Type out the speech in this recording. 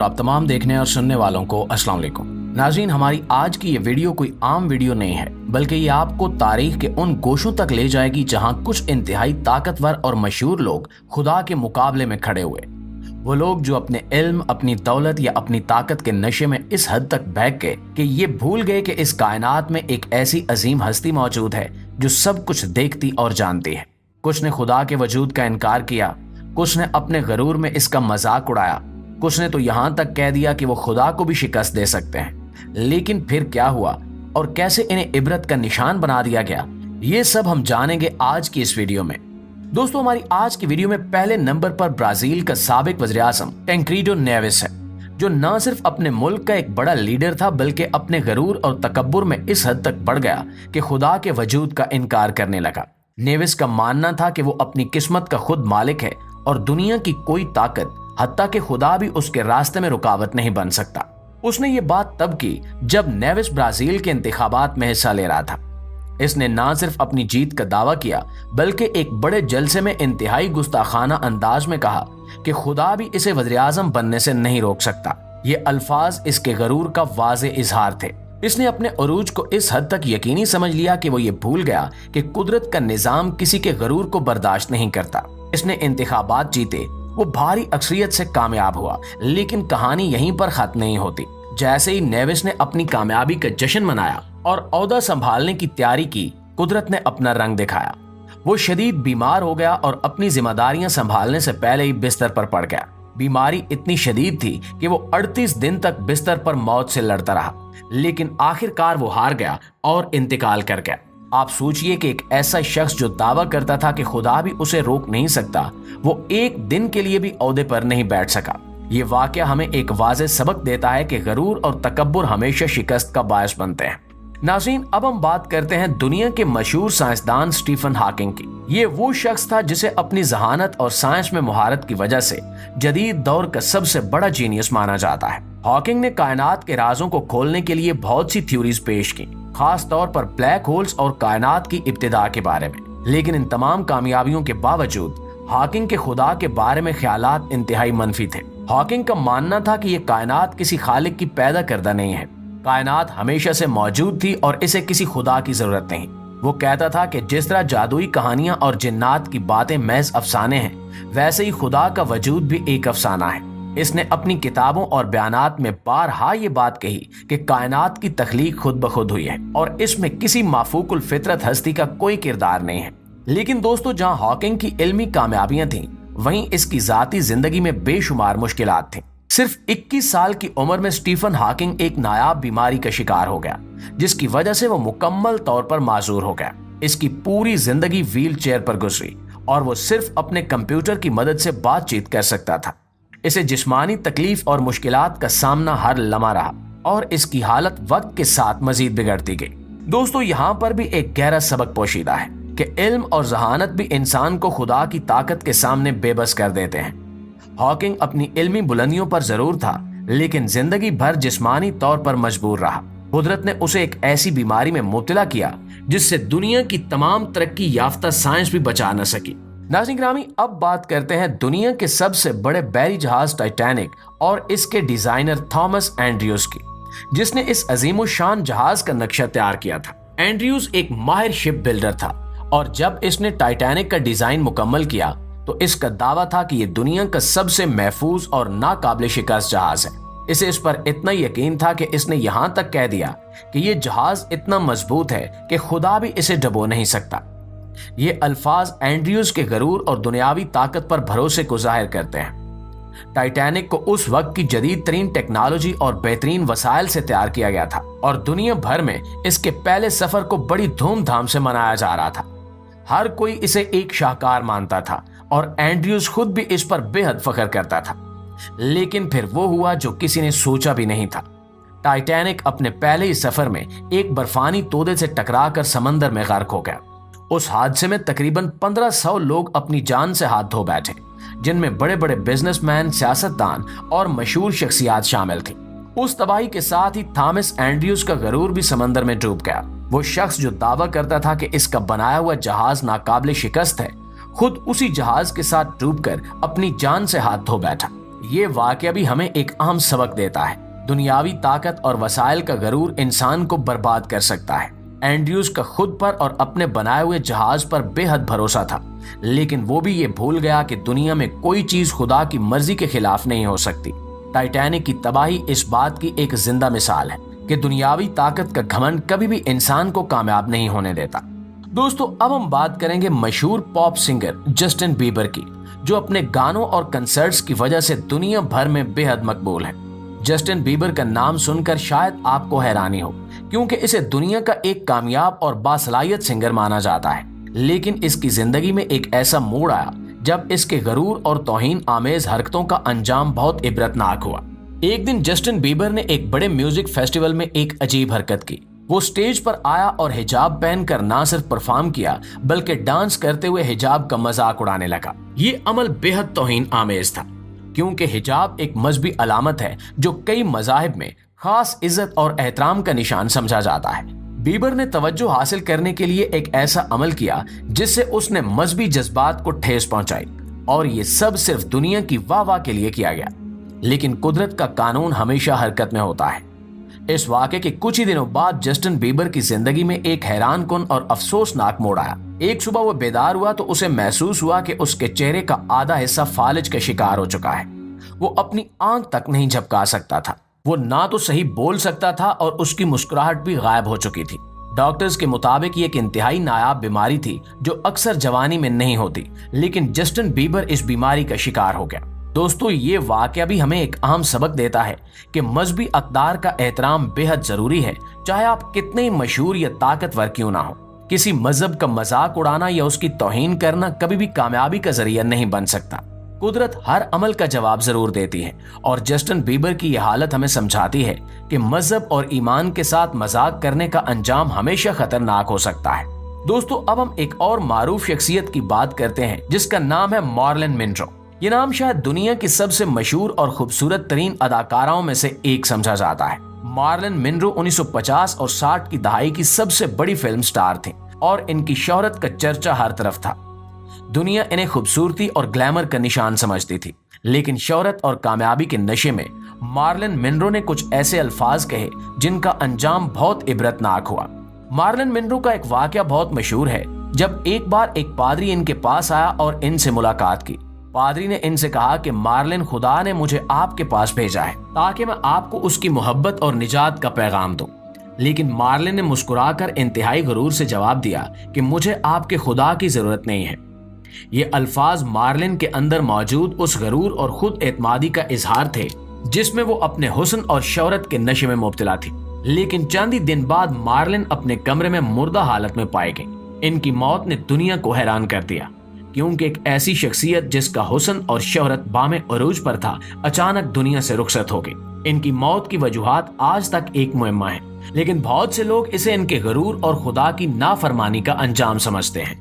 आप तमाम देखने और सुनने वालों को अस्सलाम वालेकुम। नाज़रीन, हमारी आज की ये वीडियो कोई आम वीडियो नहीं है, बल्कि ये आपको तारीख के उन गोशों तक ले जाएगी जहां कुछ इंतहाई ताकतवर और मशहूर लोग खुदा के मुकाबले में खड़े हुए। वो लोग जो अपने इल्म, अपनी दौलत या अपनी ताकत के नशे में इस हद तक बहक गए कि ये भूल गए कि इस कायनात में एक ऐसी अजीम हस्ती मौजूद है जो सब कुछ देखती और जानती है। कुछ ने खुदा के वजूद का इनकार किया, कुछ ने अपने गरूर में इसका मजाक उड़ाया, कुछ ने तो यहाँ तक कह दिया कि वो खुदा को भी शिकस्त दे सकते हैं। लेकिन फिर क्या हुआ और कैसे इन्हें इबरत का निशान बना दिया गया, ये सब हम जानेंगे आज की इस वीडियो में। दोस्तों, हमारी आज की वीडियो में पहले नंबर पर ब्राजील का साबिक वज़ीर आज़म टैंक्रीडो नेवेस है, जो न सिर्फ अपने मुल्क का एक बड़ा लीडर था बल्कि अपने गरूर और तकब्बुर में इस हद तक बढ़ गया कि खुदा के वजूद का इनकार करने लगा। नेवेस का मानना था कि वो अपनी किस्मत का खुद मालिक है और दुनिया की कोई ताकत, हत्ता कि खुदा भी उसके रास्ते में रुकावट नहीं बन सकता। उसने ये बात तब की जब नेवेस ब्राजील के इंतखाबात में हिस्सा ले रहा था। इसने न सिर्फ अपनी जीत का दावा किया बल्कि एक बड़े जलसे में इंतहाई गुस्ताखाना अंदाज में कहा कि खुदा भी इसे वज़ीर आज़म बनने से नहीं रोक सकता। ये अल्फाज इसके गरूर का वाज़े इजहार थे। इसने अपने अरूज को इस हद तक यकीनी समझ लिया कि वो ये भूल गया कि कुदरत का निजाम किसी के गरूर को बर्दाश्त नहीं करता। इसने इंतखाबात जीते, वो भारी अक्सरियत से कामयाब हुआ, लेकिन कहानी यहीं पर खत्म नहीं होती। जैसे ही नेवेस ने अपनी कामयाबी का जश्न मनाया और ओहदा संभालने की तैयारी की, कुदरत ने अपना रंग दिखाया। वो शदीद बीमार हो गया और अपनी जिम्मेदारियां संभालने से पहले ही बिस्तर पर पड़ गया। बीमारी इतनी शदीद थी कि वो 38 दिन तक बिस्तर पर मौत से लड़ता रहा, लेकिन आखिरकार वो हार गया और इंतकाल कर गया। आप सोचिए कि एक ऐसा शख्स जो दावा करता था कि खुदा भी उसे रोक नहीं सकता, वो एक दिन के लिए भी ओहदे पर नहीं बैठ सका। ये वाकया हमें एक वाज़ेह सबक देता है कि गरूर और तकब्बुर हमेशा शिकस्त का बायस बनते हैं। नाज़रीन, अब हम बात करते हैं दुनिया के मशहूर साइंसदान स्टीफन हॉकिंग की। ये वो शख्स था जिसे अपनी जहानत और साइंस में मुहारत की वजह से जदीद दौर का सबसे बड़ा जीनियस माना जाता है। हॉकिंग ने कायनात के राजों को खोलने के लिए बहुत सी थ्योरीज पेश की, खास तौर पर ब्लैक होल्स और कायनात की इब्तिदा के बारे में। लेकिन इन तमाम कामयाबियों के बावजूद हॉकिंग के खुदा के बारे में ख्यालात इंतहाई मनफी थे। हॉकिंग का मानना था कि यह कायनात किसी खालिक की पैदा करदा नहीं है, कायनात हमेशा से मौजूद थी और इसे किसी खुदा की जरूरत नहीं। वो कहता था कि जिस तरह जादुई कहानियां और जिन्नात की बातें महज अफसाने हैं, वैसे ही खुदा का वजूद भी एक अफसाना है। इसने अपनी किताबों और बयानात में बारहा ये बात कही कि कायनात की तख्लीक खुद ब खुद हुई है और इसमें किसी माफूकुल फितरत हस्ती का कोई किरदार नहीं है। लेकिन दोस्तों, जहां हॉकिंग की इल्मी कामयाबियां थीं, वहीं इसकी जाती जिंदगी में बेशुमार मुश्किलात थीं। सिर्फ 21 साल की उम्र में स्टीफन हॉकिंग एक नायाब बीमारी का शिकार हो गया, जिसकी वजह से वो मुकम्मल तौर पर माजूर हो गया। इसकी पूरी जिंदगी व्हील चेयर पर गुजरी और वो सिर्फ अपने कंप्यूटर की मदद से बातचीत कर सकता था। इसे जिस्मानी तकलीफ और मुश्किलात का सामना हर लम्हा रहा और इसकी हालत वक्त के साथ मजीद बिगड़ती गई। दोस्तों, यहाँ पर भी एक गहरा सबक पोशीदा है कि इल्म और जहानत भी इंसान को खुदा की ताकत के सामने बेबस कर देते हैं। हॉकिंग अपनी इल्मी बुलंदियों पर जरूर था, लेकिन जिंदगी भर जिस्मानी तौर पर मजबूर रहा। कुदरत ने उसे एक ऐसी बीमारी में मुब्तला किया जिससे दुनिया की तमाम तरक्की याफ्ता साइंस भी बचा न सकी। नाज़रीन ग्रामी, अब बात करते हैं दुनिया के सबसे बड़े बहरी जहाज टाइटैनिक और इसके डिजाइनर थॉमस एंड्रयूज की, जिसने इस अजीम शान जहाज का नक्शा तैयार किया था। एंड्रयूज एक माहिर शिप बिल्डर था और जब इसने टाइटैनिक का डिजाइन मुकम्मल किया तो इसका दावा था कि यह दुनिया का सबसे महफूज और नाकाबिल शिकस्त जहाज है। इसे इस पर इतना यकीन था कि इसने यहां तक कह दिया कि यह जहाज इतना मजबूत है कि खुदा भी इसे डबो नहीं सकता। ये अल्फाज एंड्रयूज के गरूर और दुनियावी ताकत पर भरोसे को जाहिर करते हैं। टाइटैनिक को उस वक्त की जदीद तरीन टेक्नोलॉजी और बेहतरीन वसाइल से तैयार किया गया था और दुनिया भर में इसके पहले सफर को बड़ी धूमधाम से मनाया जा रहा था। हर कोई इसे एक शाहकार मानता था और एंड्रयूज खुद भी इस पर बेहद फख्र करता था। लेकिन फिर वो हुआ जो किसी ने सोचा भी नहीं था। टाइटैनिक अपने पहले ही सफर में एक बर्फानी तोदे से टकराकर समंदर में गर्क हो गया। उस हादसे में तकरीबन 1500 लोग अपनी जान से हाथ धो बैठे, जिनमें बड़े बड़े बिजनेसमैन, सियासतदान और मशहूर शख्सियात शामिल थी। उस तबाही के साथ ही थॉमस एंड्रयूज का गरूर भी समंदर में डूब गया। वो शख्स जो दावा करता था कि इसका बनाया हुआ जहाज नाकाबिल शिकस्त है, खुद उसी जहाज के साथ डूबकर अपनी जान से हाथ धो बैठा। یہ واقعہ بھی ہمیں ایک اہم سبق دیتا ہے۔ دنیاوی طاقت اور وسائل کا غرور انسان کو برباد کر سکتا ہے۔ اینڈریوز کا خود پر اور اپنے بنائے ہوئے جہاز پر بے حد بھروسہ تھا، لیکن وہ بھی یہ بھول گیا کہ دنیا میں کوئی چیز خدا کی مرضی کے خلاف نہیں ہو سکتی۔ ٹائٹینک کی تباہی اس بات کی ایک زندہ مثال ہے کہ دنیاوی طاقت کا گھمنڈ کبھی بھی انسان کو کامیاب نہیں ہونے دیتا۔ دوستو، اب ہم بات کریں گے مشہور پاپ سنگر جسٹن بیبر کی، جو اپنے گانوں اور کنسرٹس کی وجہ سے دنیا بھر میں بے حد مقبول ہے۔ جسٹن بیبر کا نام سن کر شاید آپ کو حیرانی ہو، کیونکہ اسے دنیا کا ایک کامیاب اور باصلاحیت سنگر مانا جاتا ہے، لیکن اس کی زندگی میں ایک ایسا موڑ آیا جب اس کے غرور اور توہین آمیز حرکتوں کا انجام بہت عبرتناک ہوا۔ ایک دن جسٹن بیبر نے ایک بڑے میوزک فیسٹیول میں ایک عجیب حرکت کی۔ وہ سٹیج پر آیا اور حجاب پہن کر نہ صرف پرفارم کیا بلکہ ڈانس کرتے ہوئے حجاب کا مذاق اڑانے لگا۔ یہ عمل بے حد توہین آمیز تھا، کیونکہ حجاب ایک مذہبی علامت ہے جو کئی مذاہب میں خاص عزت اور احترام کا نشان سمجھا جاتا ہے۔ بیبر نے توجہ حاصل کرنے کے لیے ایک ایسا عمل کیا جس سے اس نے مذہبی جذبات کو ٹھیس پہنچائی، اور یہ سب صرف دنیا کی واہ واہ کے لیے کیا گیا۔ لیکن قدرت کا قانون ہمیشہ حرکت میں ہوتا ہے۔ اس واقعے کے کچھ ہی دنوں بعد جسٹن بیبر کی زندگی میں ایک حیران کن اور افسوسناک موڑ آیا۔ ایک صبح وہ بیدار ہوا تو اسے محسوس ہوا کہ اس کے چہرے کا آدھا حصہ فالج کا شکار ہو چکا ہے۔ وہ اپنی آنکھ تک نہیں جھپکا سکتا تھا۔ وہ نہ تو صحیح بول سکتا تھا اور اس کی مسکراہٹ بھی غائب ہو چکی تھی۔ ڈاکٹرز کے مطابق یہ ایک انتہائی نایاب بیماری تھی جو اکثر جوانی میں نہیں ہوتی، لیکن جسٹن بیبر اس بیماری کا شکار ہو گیا۔ دوستو، یہ واقعہ بھی ہمیں ایک اہم سبق دیتا ہے کہ مذہبی اقدار کا احترام بے حد ضروری ہے، چاہے آپ کتنے ہی مشہور یا طاقتور کیوں نہ ہو۔ کسی مذہب کا مذاق اڑانا یا اس کی توہین کرنا کبھی بھی کامیابی کا ذریعہ نہیں بن سکتا۔ قدرت ہر عمل کا جواب ضرور دیتی ہے، اور جسٹن بیبر کی یہ حالت ہمیں سمجھاتی ہے کہ مذہب اور ایمان کے ساتھ مذاق کرنے کا انجام ہمیشہ خطرناک ہو سکتا ہے۔ دوستو، اب ہم ایک اور معروف شخصیت کی بات کرتے ہیں جس کا نام ہے مارلن منرو۔ یہ نام شاید دنیا کی سب سے مشہور اور خوبصورت ترین اداکاراؤں میں سے ایک سمجھا جاتا ہے۔ مارلن منرو 1950 اور 60 کی دہائی کی سب سے بڑی فلم سٹار تھیں، اور ان کی شہرت کا چرچا ہر طرف تھا۔ دنیا انہیں خوبصورتی اور گلیمر کا نشان سمجھتی تھی، لیکن شہرت اور کامیابی کے نشے میں مارلن منرو نے کچھ ایسے الفاظ کہے جن کا انجام بہت عبرتناک ہوا۔ مارلن منرو کا ایک واقعہ بہت مشہور ہے۔ جب ایک بار ایک پادری ان کے پاس آیا اور ان سے ملاقات کی، پادری نے ان سے کہا کہ مارلن، خدا نے مجھے آپ کے پاس بھیجا ہے تاکہ میں آپ کو اس کی محبت اور نجات کا پیغام دوں۔ لیکن مارلن نے مسکرا کر انتہائی غرور سے جواب دیا کہ مجھے آپ کے خدا کی ضرورت نہیں ہے۔ یہ الفاظ مارلن کے اندر موجود اس غرور اور خود اعتمادی کا اظہار تھے جس میں وہ اپنے حسن اور شہرت کے نشے میں مبتلا تھی۔ لیکن چند ہی دن بعد مارلن اپنے کمرے میں مردہ حالت میں پائے گئے۔ ان کی موت نے دنیا کو حیران کر دیا، کیونکہ ایک ایسی شخصیت جس کا حسن اور شہرت بام عروج پر تھا اچانک دنیا سے رخصت ہو گئی۔ ان کی موت کی وجوہات آج تک ایک معمہ ہیں، لیکن بہت سے لوگ اسے ان کے غرور اور خدا کی نافرمانی کا انجام سمجھتے ہیں۔